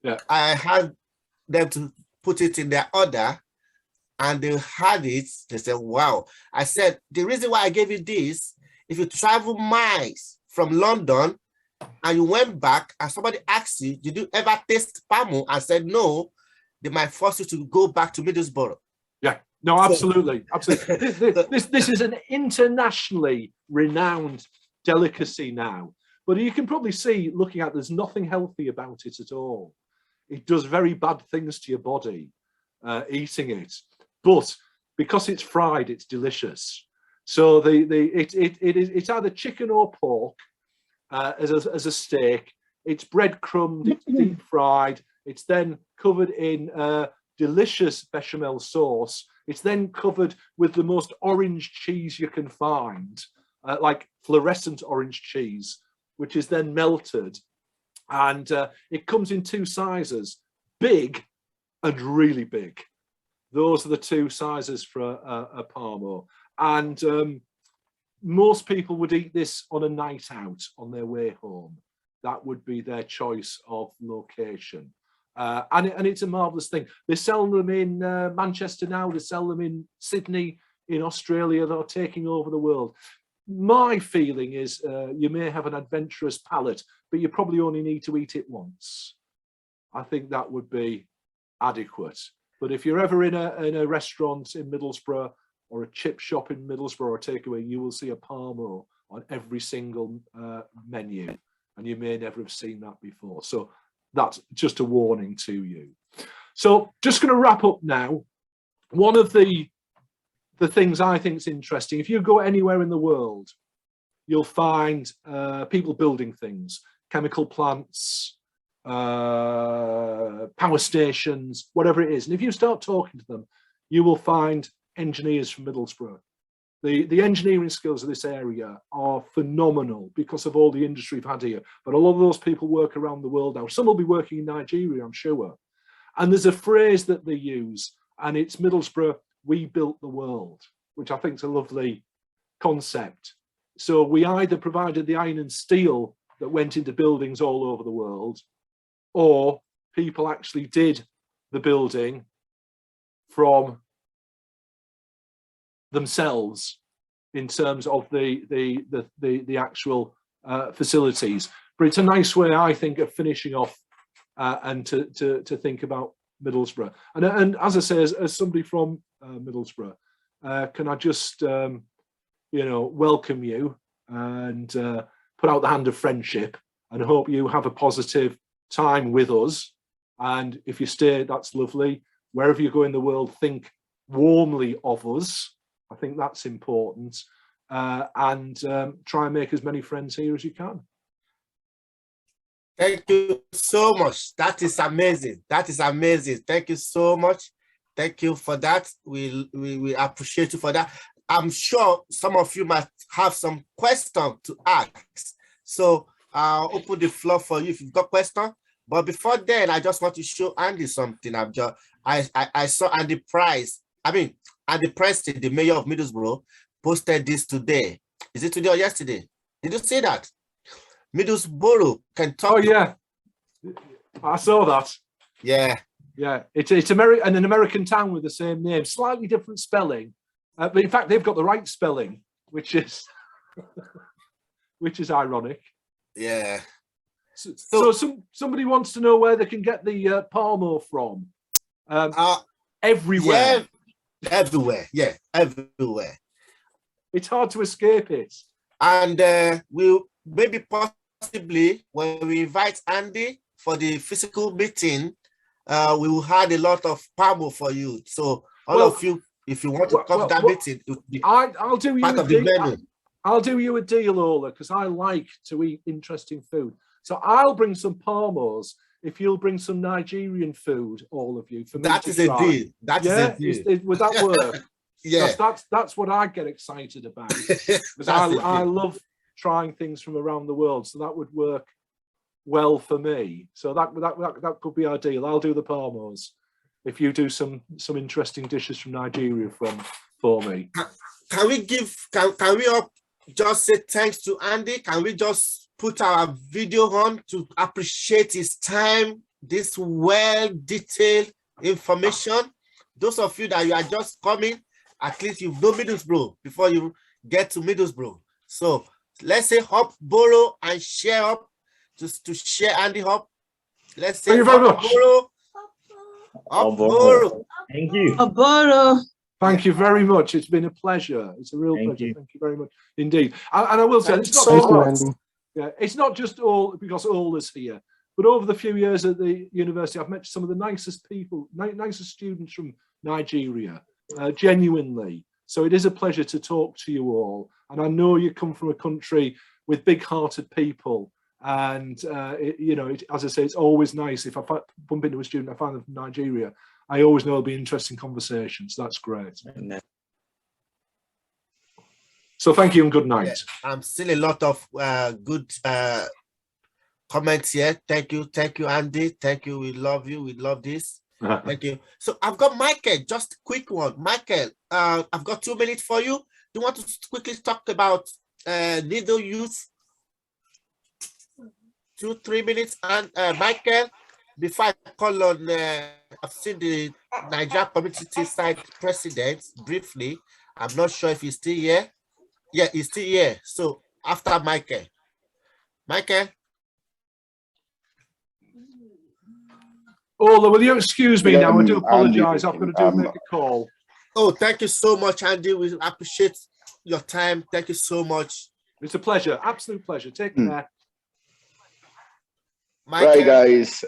Yeah. I had them to put it in their order, and they had it. They said, wow. I said, the reason why I gave you this, if you travel miles from London and you went back and somebody asked you, did you ever taste Parmo? I said, no. They might force you to go back to Middlesbrough. Yeah, no, absolutely, absolutely. This is an internationally renowned delicacy now, but you can probably see, looking at, there's nothing healthy about it at all. It does very bad things to your body, eating it, but because it's fried, it's delicious. So it's either chicken or pork as a steak. It's breadcrumbed, it's deep fried. It's then covered in delicious bechamel sauce, It's then covered with the most orange cheese you can find, like fluorescent orange cheese, which is then melted. And it comes in two sizes, big and really big. Those are the two sizes for a parmo. And most people would eat this on a night out on their way home. That would be their choice of location. And it's a marvellous thing. They sell them in Manchester now, they sell them in Sydney, in Australia, they're taking over the world. My feeling is you may have an adventurous palate, but you probably only need to eat it once. I think that would be adequate. But if you're ever in a restaurant in Middlesbrough or a chip shop in Middlesbrough or a takeaway, you will see a parmo on every single menu, and you may never have seen that before. So that's just a warning to you. So just going to wrap up now. One of the things I think is interesting, if you go anywhere in the world, you'll find people building things, chemical plants, power stations, whatever it is. And if you start talking to them, you will find engineers from Middlesbrough. The engineering skills of this area are phenomenal because of all the industry we've had here. But a lot of those people work around the world now. Some will be working in Nigeria, I'm sure. And there's a phrase that they use, and it's Middlesbrough, we built the world, which I think is a lovely concept. So we either provided the iron and steel that went into buildings all over the world, or people actually did the building from themselves in terms of the actual facilities. But it's a nice way, I think, of finishing off and to think about Middlesbrough. And as I say, as somebody from Middlesbrough, can I just welcome you and put out the hand of friendship, and hope you have a positive time with us. And if you stay, that's lovely. Wherever you go in the world, think warmly of us. I think that's important. And try and make as many friends here as you can. Thank you so much. That is amazing. That is amazing. Thank you so much. Thank you for that. We appreciate you for that. I'm sure some of you might have some questions to ask. So I'll open the floor for you if you've got questions. But before then, I just want to show Andy something. I saw Andy Price. Andy Preston, the mayor of Middlesbrough, posted this today. Is it today or yesterday? Did you see that? Middlesbrough can talk. Oh yeah, I saw that. Yeah, yeah. It's an American town with the same name, slightly different spelling, but in fact they've got the right spelling, which is which is ironic. Yeah. So somebody wants to know where they can get the Parmo from. Everywhere. Yeah, everywhere. Yeah, everywhere. It's hard to escape it. And we'll maybe possibly when we invite Andy for the physical meeting, we will have a lot of Parmo for you. So all of you, if you want to come to that meeting, it will be I'll do you part of the menu. I'll do you a deal, Ola, because I like to eat interesting food. So I'll bring some Parmos if you'll bring some Nigerian food, all of you. For me that to is try. A deal. That is a deal. Would that work? Yeah. That's what I get excited about. Because I love trying things from around the world. So that would work well for me. So that could be our deal. I'll do the Parmos if you do some interesting dishes from Nigeria for me. Can we all just say thanks to Andy? Can we just put our video on to appreciate his time, this well-detailed information? Those of you that you are just coming, at least you know Middlesbrough before you get to Middlesbrough. So let's say hop, borrow, and share up to share Andy hop. Let's say thank you very much. Borrow. Thank you. Borrow. Thank you very much. It's been a pleasure. It's a real pleasure. Thank you very much indeed. And I will say, it's not just all because Ola's here, but over the few years at the university, I've met some of the nicest people, nicest students from Nigeria, genuinely. So it is a pleasure to talk to you all. And I know you come from a country with big-hearted people. And, as I say, it's always nice if I bump into a student, I find them from Nigeria. I always know it'll be interesting conversations. That's great. So thank you and good night. Yeah, I'm seeing a lot of good comments here. Thank you, Andy. Thank you. We love you. We love this. Thank you. So I've got Michael, just a quick one. Michael, I've got 2 minutes for you. Do you want to quickly talk about needle youth? 2-3 minutes. And Michael, before I call on, I've seen the Nigeria Community Teesside president briefly. I'm not sure if he's still here. Yeah, he's still here. So after Michael. Michael? Oh, will you excuse me now? I do apologize. I've got to make a call. Oh, thank you so much, Andy. We appreciate your time. Thank you so much. It's a pleasure. Absolute pleasure. Take care. Michael? Right, guys.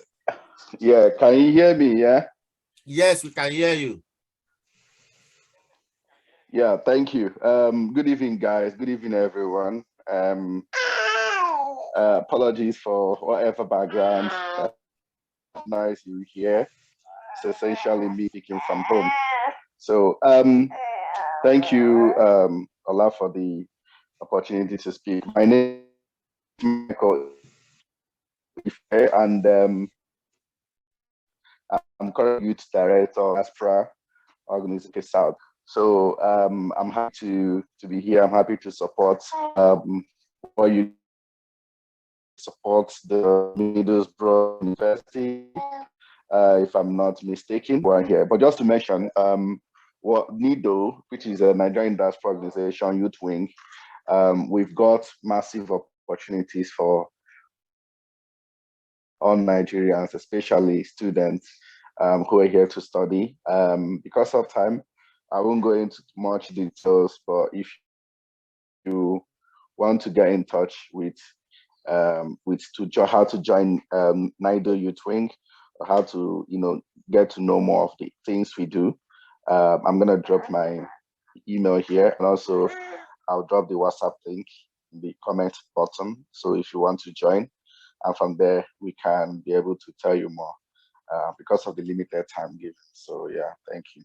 Yeah, can you hear me? Yeah. Yes, we can hear you. Yeah, thank you. Good evening, guys. Good evening, everyone. Apologies for whatever background noise you hear. It's essentially me speaking from home. So thank you, Ola, for the opportunity to speak. My name is Michael, and I'm current youth director of Aspra Organization South. So I'm happy to be here. I'm happy to support what you support the Middlesbrough University, if I'm not mistaken, we're here. But just to mention, what NIDO, which is a Nigerian Diaspora Organization Youth Wing, we've got massive opportunities for all Nigerians, especially students who are here to study. Because of time, I won't go into much details, but if you want to get in touch with how to join NIDO Youth Wing, or how to get to know more of the things we do, I'm gonna drop my email here, and also I'll drop the WhatsApp link in the comment bottom. So if you want to join, and from there we can be able to tell you more because of the limited time given. So yeah, thank you.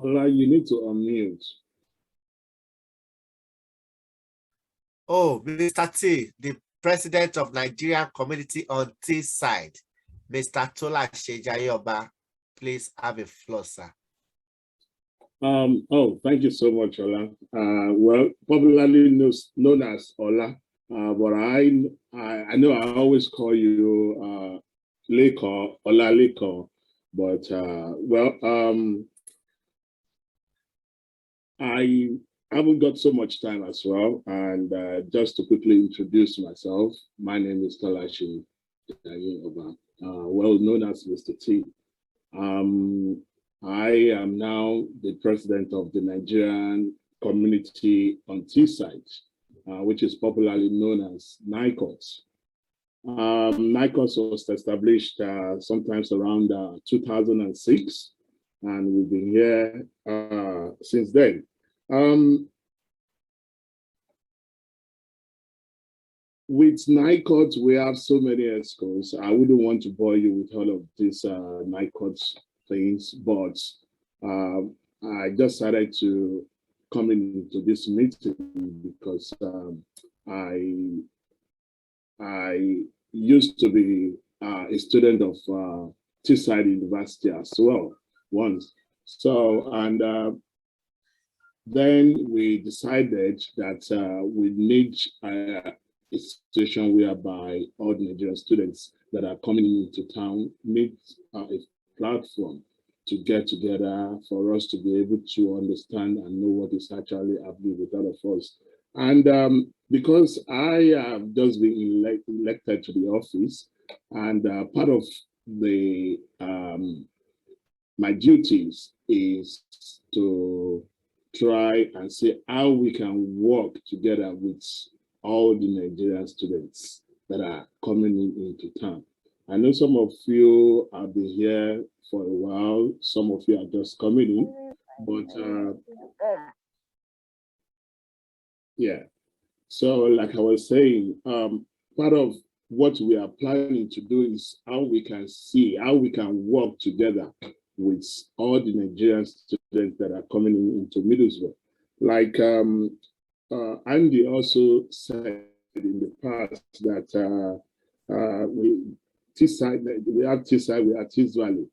Ola, you need to unmute. Oh, Mr. T, the president of Nigerian Community on Teesside, Mr. Tola Shejayoba, please have a floor, sir. Oh, thank you so much, Ola. Well, popularly known as Ola, but I know I always call you Leko, Ola Leko, but I haven't got so much time as well, and just to quickly introduce myself, my name is Tola Shejayoba, well known as Mr. T. I am now the president of the Nigerian Community on Teesside, which is popularly known as NICOT. NICOT was established sometimes around 2006, and we've been here since then. With NICOT, we have so many ESCOs. I wouldn't want to bore you with all of these NICOT things, but I just decided to come into this meeting because I used to be a student of Teesside University as well once. So, and then we decided that we need a situation whereby all Nigerian students that are coming into town need a platform to get together for us to be able to understand and know what is actually happening with all of us. And because I have just been elected to the office, and part of my duties is to try and see how we can work together with all the Nigerian students that are coming into town. I know some of you have been here for a while, some of you are just coming in, but yeah. So like I was saying, part of what we are planning to do is how we can work together with all the Nigerian students that are coming into Middlesbrough. Like Andy also said in the past that we have Teesside, we have Tees Valley.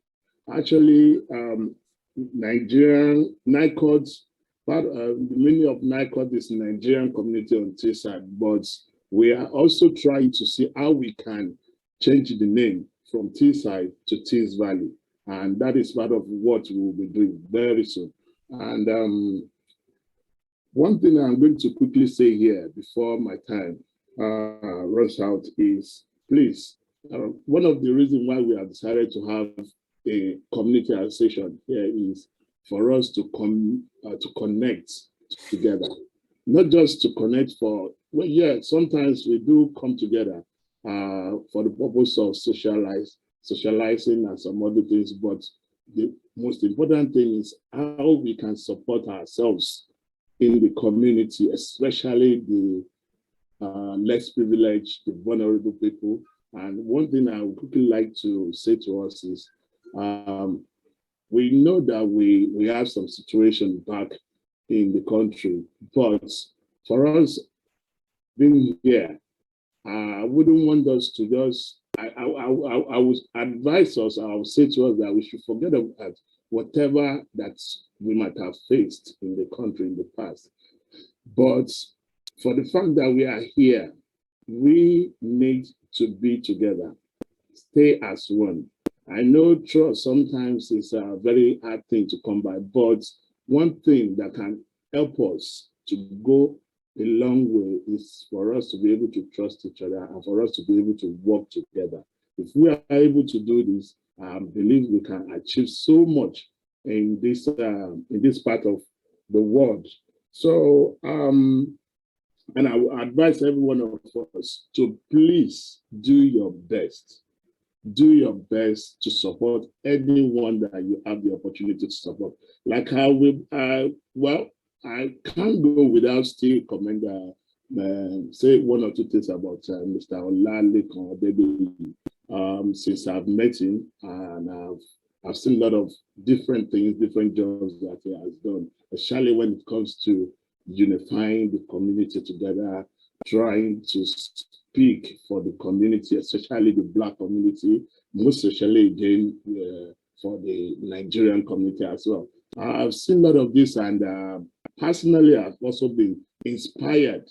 Actually, Nigerian NICOD, many of NICOD is Nigerian community on Teesside, but we are also trying to see how we can change the name from Teesside to Tees Valley. And that is part of what we will be doing very soon. And one thing I'm going to quickly say here before my time runs out is, please, one of the reasons why we have decided to have a community association here is for us to connect together, not just to connect for, well, yeah, sometimes we do come together for the purpose of socializing and some other things, but the most important thing is how we can support ourselves in the community, especially the less privileged, the vulnerable people. And one thing I would quickly like to say to us is, we know that we have some situation back in the country, but for us being here, I wouldn't want us to just, I would advise us, I would say to us that we should forget about whatever that we might have faced in the country in the past. But for the fact that we are here, we need to be together, stay as one. I know trust sometimes is a very hard thing to come by, but one thing that can help us to go a long way is for us to be able to trust each other and for us to be able to work together. If we are able to do this, I believe we can achieve so much in this part of the world. So, and I will advise every one of us to please do your best. Do your best to support anyone that you have the opportunity to support. Like how we, well, I can't go without still comment, say one or two things about Mr. Olalekan Baby. Since I've met him and I've seen a lot of different things, different jobs that he has done, especially when it comes to unifying the community together, trying to speak for the community, especially the Black community, most especially again for the Nigerian community as well. I've seen a lot of this, and personally, I've also been inspired.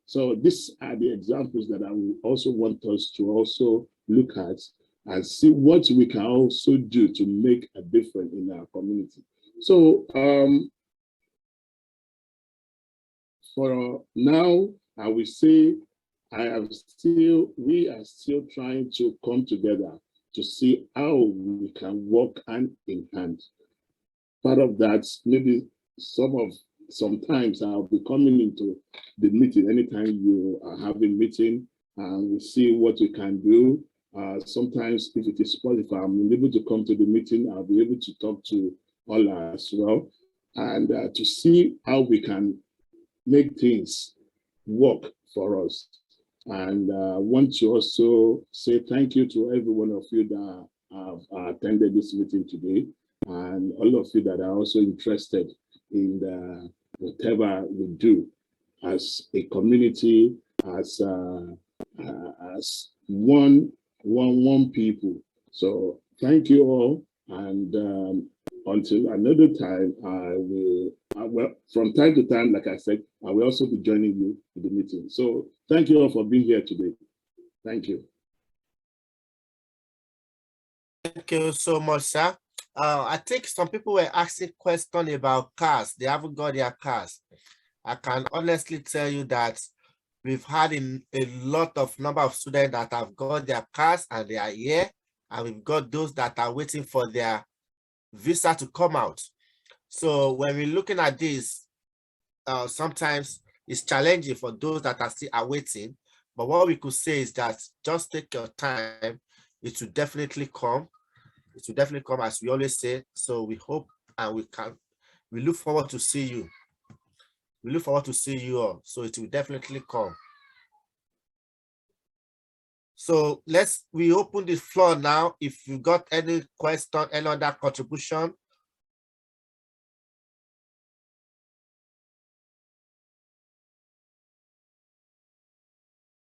So these are the examples that I would also want us to also look at and see what we can also do to make a difference in our community. So for now, I will say we are still trying to come together to see how we can work hand in hand. Part of that, maybe sometimes I'll be coming into the meeting anytime you are having meeting, and we'll see what we can do. Sometimes if it is possible, if I'm unable to come to the meeting, I'll be able to talk to Ola as well, and to see how we can make things work for us. And I want to also say thank you to every one of you that have attended this meeting today, and all of you that are also interested in whatever we do as a community, as one people. So thank you all, and until another time, I will, well, from time to time, like I said, I will also be joining you in the meeting. So thank you all for being here today. Thank you. Thank you so much, sir. I think some people were asking questions about cars. They haven't got their cars. I can honestly tell you that we've had a lot of number of students that have got their cars and they are here, and we've got those that are waiting for their visa to come out. So when we're looking at this, sometimes it's challenging for those that are still awaiting. But what we could say is that just take your time. It will definitely come. It will definitely come, as we always say. So we hope and we look forward to see you. We look forward to see you all. So it will definitely come. So we open the floor now. If you got any question, any other contribution,